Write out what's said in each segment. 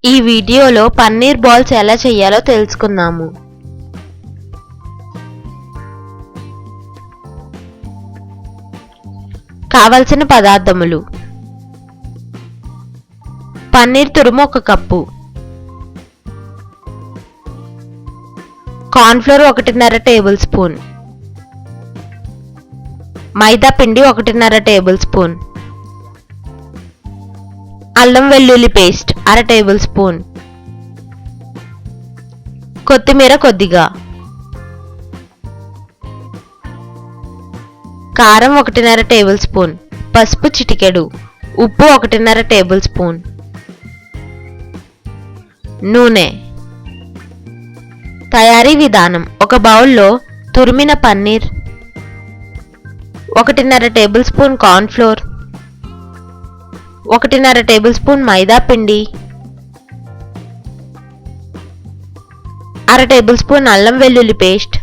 ఈ వీడియోలో పన్నీర్ బాల్స్ ఎలా చేయాలో తెలుసుకుందాము. కావలసిన పదార్థములు: పన్నీర్ తురుము 1 cup, corn flour 1.5 tablespoon, maida పిండి 1.5 టేబుల్ స్పూన్, అల్లం వెల్లుల్లి పేస్ట్ 1/2 టేబుల్ స్పూన్, కొత్తిమీర కొద్దిగా, కారం 1.5 టేబుల్ స్పూన్, పసుపు చిటికెడు, ఉప్పు 1.5 టేబుల్ స్పూన్, నూనె. తయారీ విధానం: ఒక బౌల్లో తురిమిన paneer, 1.5 tablespoon corn flour, 1.5 tablespoon maida పిండి, 1/2 టేబుల్ స్పూన్ అల్లం వెల్లుల్లి పేస్ట్,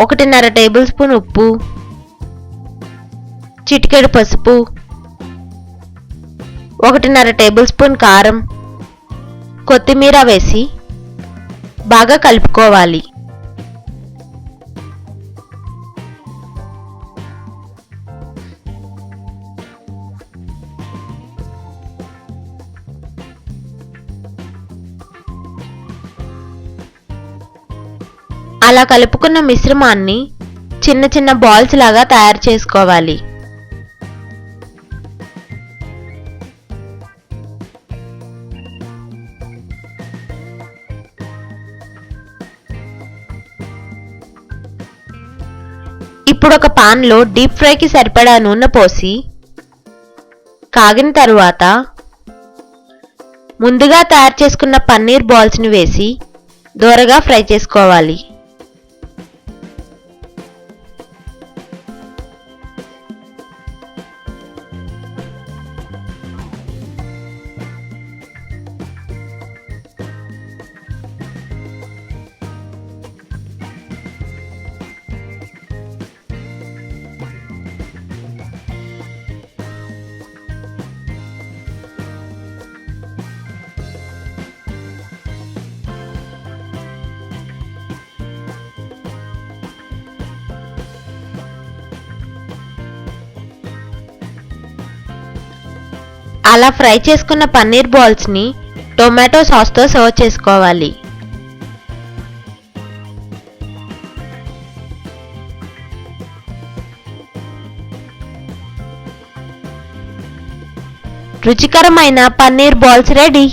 1.5 టేబుల్ స్పూన్ ఉప్పు, చిటికెడు పసుపు, 1.5 టేబుల్ స్పూన్ కారం, కొత్తిమీర వేసి బాగా కలుపుకోవాలి. అలా కలుపుకున్న మిశ్రమాన్ని చిన్న చిన్న బాల్స్ లాగా తయారు చేసుకోవాలి. ఇప్పుడు ఒక పాన్ లో డీప్ ఫ్రైకి సరిపడా నూనె పోసి కాగిన తరువాత ముందుగా తయారు చేసుకున్న పన్నీర్ బాల్స్ ని వేసి దోరగా ఫ్రై చేసుకోవాలి. అలా ఫ్రై చేసుకున్న పన్నీర్ బాల్స్ ని టొమాటో సాస్ తో సర్వ్ చేసుకోవాలి. రుచికరమైన పన్నీర్ బాల్స్ రెడీ.